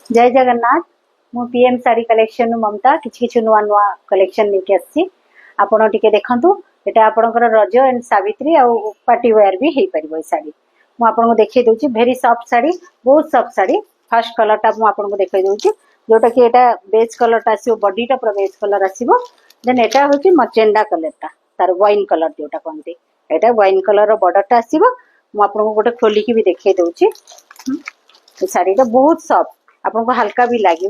जय जगन्नाथ मु PM sari collection ममता किछि नुआ नुआ कलेक्शन लेके आसी आपण टिके देखंतु एटा आपणकर रज एंड सावित्री आ पार्टी वेयर भी हे परिबो ए साड़ी मु आपनको देखै दोछि भेरी सॉफ्ट साड़ी बहुत सॉफ्ट साड़ी फर्स्ट कलर टा मु आपनको देखै दोछि जोटा कि एटा बेज कलर टा आसीबो बॉडी टा पूरा बेज कलर आसीबो देन एटा होछि मचेंडा कलर टा तार वाइन कलर जोटा कोनते एटा वाइन कलर रो बॉर्डर टा आसीबो मु आपनको गोटे खोली की भी देखै दोछि ए साड़ी टा बहुत सॉफ्ट आपको हल्का भी लगे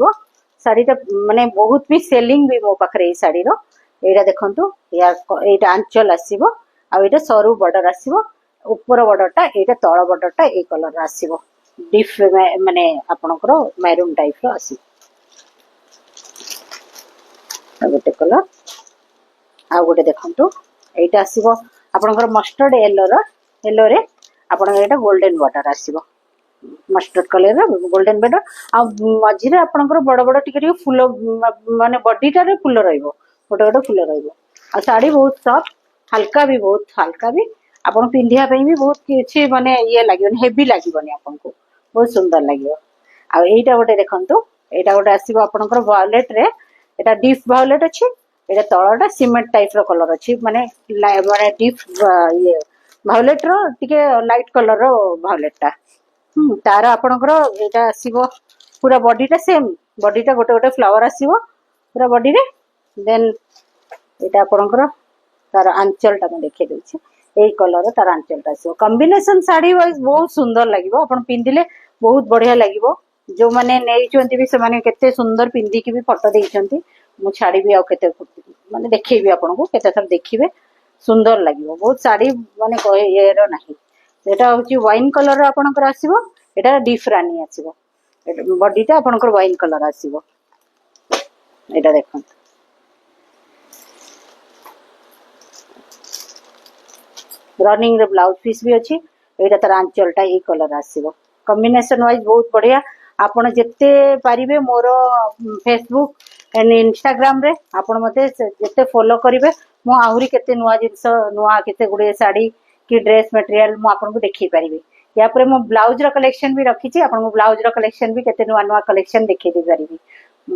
शाढ़ी माने बहुत भी सेलिंग भी मो पाखे शाढ़ी रा देखंतु या आंचल आसीबो आ एटा सरू बॉर्डर आसीबो ऊपर बॉर्डरटा एटा तळ बॉर्डरटा ए कलर आसीबो डिफ माने आपनकर मैरून टाइप रो आसी गोटे कलर आ गोटे देखंतु एटा आसीबो आपनकर मस्टर्ड येलो रे आपनकर एटा गोल्डन बॉर्डर आसीबो मस्टर्ड कलर गोल्डन बॉर्डर आ मझिरे आपनकर बड़ बड़ टिके फूल माने बॉडी टारे फूल रहइबो गोटे गोटे फूल रहइबो आ साड़ी बहुत सॉफ्ट हल्का भी आपन पिंधिया पई भी बहुत किछि माने ये लागियो हेवी लागियोनी आपनको बहुत सुंदर लागियो आ एटा गोटे देखंतु एटा गोटे आसीबो आपनकर वायलेट रे एटा डीप वायलेट अछि एटा तळटा सीमेंट टाइप रो कलर अछि माने माने डीप ये वायलेट रो टिके लाइट कलर रो वायलेट टा तार आपनकर एटा आसीबो पूरा बॉडी टा सेम बॉडी टा गोटे गोटे फ्लावर आसीबो पूरा बॉडी रे देन एटा आपनकर तार आंचल टा मैं देखे देछि एई कलर तार आंचल टा आसीबो कॉम्बिनेशन साड़ी वाइज बहुत सुंदर लागिबो अपन पिंदिले बहुत बढ़िया लागिबो जो माने नेइचंती भी से माने केते सुंदर पिंदी की भी फोटो देइचंती मु छाड़ी भी आ केते माने देखैबी आपनको केते थर देखिबे सुंदर लागिबो बहुत साड़ी माने कहे येरो नाही एटा होची वाइन कलर आपनकर आसीबो एटा डीप रानी आसीबो एटा बॉडी टा आपनकर वाइन कलर आसीबो एटा देखन रनिंग रे ब्लाउज पीस भी अछि एटा तर आंचल टा ए कलर आसीबो कॉम्बिनेशन वाइज बहुत बढ़िया आपण जत्ते पारिबे मोर फेसबुक एंड इंस्टाग्राम रे आपण मते जत्ते फॉलो करिवे मो आहुरी केते नुवा जिंस नुवा केते गुडे साड़ी कि ड्रेस मटेरियल मु आपन को देखि परिबे या पर मो ब्लाउज रो कलेक्शन भी रखी छी आपन को ब्लाउज रो कलेक्शन भी केते नुवा नुवा कलेक्शन देखि दे परिबे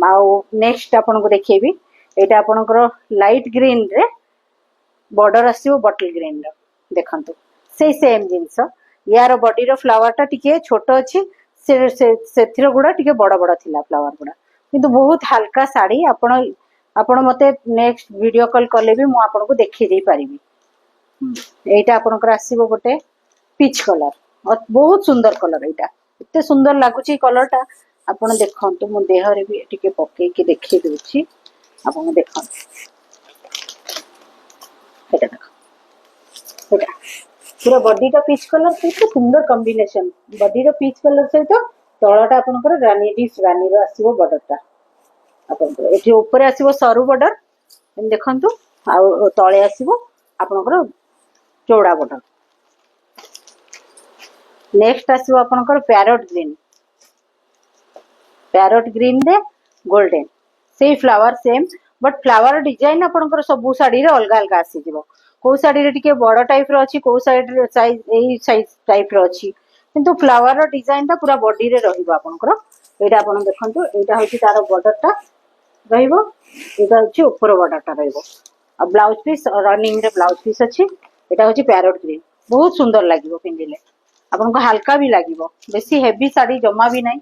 माउ नेक्स्ट आपन को देखिबी एटा आपन को लाइट ग्रीन रे बॉर्डर आसीबो बॉटल ग्रीन रो देखंतु से सेम जिंस यार बॉडी रो फ्लावर टा टिके छोटो अछि सेथिरो गुडा टिके बड़ बड़ थिला फ्लावर गुडा किंतु बहुत हल्का साड़ी आपन आपन मते नेक्स्ट वीडियो कॉल करले भी मु आपन को देखि दे परिबी एटा आपनकर आसीबो गोटे पीच कलर और बहुत सुंदर कलर एटा इते सुंदर लागुची कलर टा आपन देखंतु मो देह रे भी टिके पके के देखि दोछि आपन देखंतु एटा देखो एटा पूरा बॉडी टा पीच कलर से सुंदर कॉम्बिनेशन बॉडी रो पीच कलर से तो तळटा आपनकर रानी डिस रानी रो आसीबो बॉर्डर टा आपनकर एठी ऊपर आसीबो सरू बॉर्डर देखंतु आ तळे आसीबो आपनकर चौड़ा बॉर्डर नेक्स्ट आसीबो आपनकर पैरोट ग्रीन रे गोल्डन से flower same but flower design आपनकर सब साड़ी रे अलग अलग आसी जिवो को साड़ी रे टिके बड़ टाइप रो अछि को साइड रे साइज एई साइज टाइप रो अछि किंतु फ्लावर रो डिजाइन ता पूरा बॉडी रे रहिबो आपनकर एटा आपन देखंतु एटा होची तार बॉर्डर टा रहिबो एटा होची ऊपर बॉर्डर टा रहिबो आ ब्लाउज पीस रनिंग रे ब्लाउज पीस अछि एटा होची पैरोट ग्रीन बहुत सुंदर लागिबो पिंदिले आपन को हल्का भी लागिबो बेसी हेवी साड़ी जमा भी नाही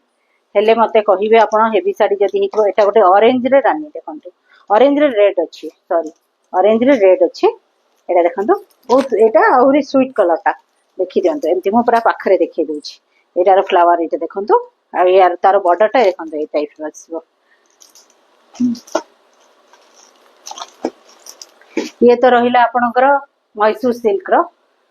हेले मते कहिबे आपन हेवी साड़ी जदी हितो एटा गोटे ऑरेंज रे रानी देखंतु ऑरेंज रे रेड अछि सॉरी ऑरेंज रे रेड अछि एटा देखंतु बहुत एटा आउरी स्वीट कलर टा देखि दियंतु एमति मो पूरा पाखरे देखि दोछि एटा रो फ्लावर एटा देखंतु आ यार तार बॉर्डर टा देखंतु ए टाइप रो आछबो ये तो रहिला आपनकर मैसूर सिल्क रो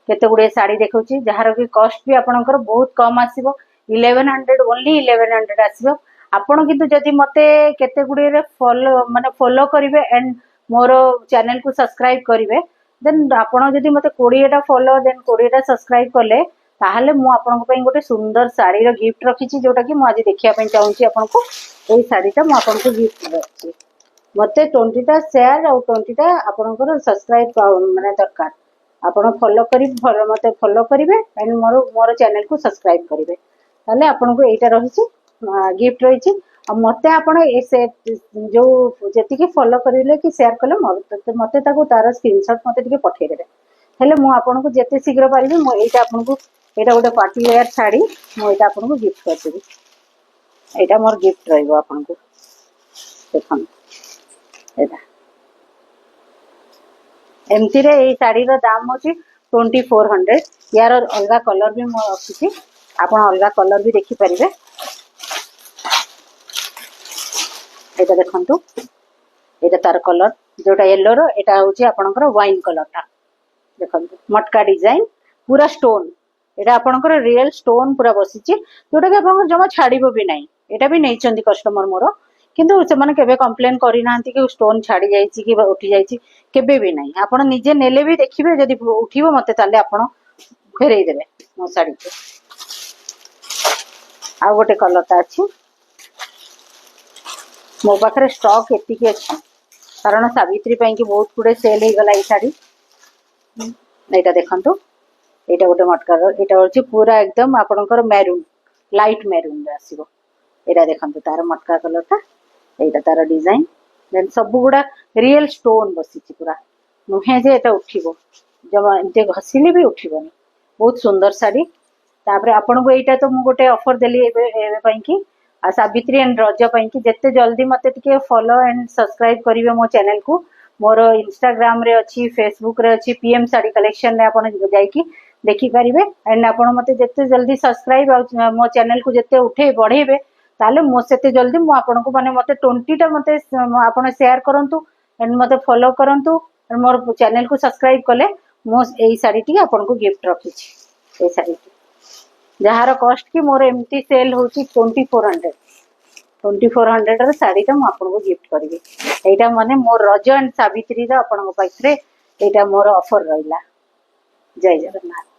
केते गुडे साड़ी देखौची जहार की कॉस्ट भी आपनकर बहुत कम आसीबो 1100 ओनली 1100 आसीबो आपण किंतु जदी मते केते गुडे रे फॉलो करिवे एंड मोर चैनल को सब्सक्राइब करिवे देन आपण जदी मते 20 टा फॉलो देन 20 टा सब्सक्राइब करले ताहले मु आपनको पई गोटे सुंदर साड़ी रो गिफ्ट रखिची जोटा की मु आज देखिया पई चाहूची आपनको एई साड़ी ता मु आपनको गिफ्ट रखिची मते 20 टा शेयर और 20 टा आपनकर सब्सक्राइब माने दरकार आपण फॉलो करी मते फॉलो करिवे एंड मोर चैनल को सब्सक्राइब करिवे ताले आपनको एटा रहिची गिफ्ट रही मते आपण जो जेतिकी फॉलो करिले कि शेयर कले मते ताको तार स्क्रीनशॉट मते टिके पठेइ देबे हेले मु आपन को जेते शीघ्र पारिबे मो एटा आपन को एटा गोटे पार्टी वेयर साड़ी मो एटा आपन को गिफ्ट कर देबी एटा मोर गिफ्ट रहइबो आपन को देखन एटा एमती रे ए साड़ी रो दाम होची 2400 यार अलगा कलर भी मो रखिछि आपण अलगा कलर भी देखि परिबे एटा देखंतु एटा तार कलर जोटा येलो रो एटा होची आपनकर वाइन कलर ता देखंतु मटका डिजाइन पूरा स्टोन एटा आपनकर रियल स्टोन पूरा बसिछि जोटा कि आपन जमा छाड़ीबो भी नाही एटा भी नै चंदी कस्टमर मोर किंतु से माने केबे कंप्लेन करि नांती कि स्टोन छाड़ी जाईछि कि उठी जाईछि केबे भी नाही आपन निजे नेले भी देखिबे जदी उठिबो मते ताले आपन फेरई देबे मो साड़ी के आ गोटे कलर ता अछि मो पाखरे स्टॉक एतिकी अछि कारण सावित्री पई कि बहुत गुडे सेल हे गला ई साड़ी एटा देखंतु एटा गोटे मटका एटा होची पूरा एकदम आपनकर मैरून लाइट मैरून रे आसीबो एटा देखंतु तार मटका कलर ता एटा तार डिजाइन देन सब गुडा रियल स्टोन बसिची पूरा नुहे जे एटा उठिबो जब एते घसिले भी उठिबोनी बहुत सुंदर साड़ी तापरे आपन को एटा तो मु गोटे ऑफर देली एबे पई कि आ सावित्री एंड रज पई कि जत्ते जल्दी मते टिके फॉलो एंड सब्सक्राइब करिवे मो चैनल को मोर इंस्टाग्राम रे अछि फेसबुक रे अछि पीएम साड़ी कलेक्शन रे आपन जाई कि देखि परिबे एंड आपन मते जत्ते जल्दी सब्सक्राइब मो चैनल को जत्ते उठे बढ़ेबे ताले मो सेते जल्दी मु आपन को माने मते 20 टा मते आपन शेयर करंतु एंड मते फॉलो करंतु मोर चैनल को सब्सक्राइब कले मो एई साड़ी टी आपन को गिफ्ट रखी छी ए साड़ी जहार कॉस्ट की मोर एमती सेल होची 2400 र साड़ी ता मु आपन को गिफ्ट करबी एटा माने मोर रज एंड सावित्री रा आपन को पाखरे एटा मोर ऑफर रहिला जय जगन्नाथ।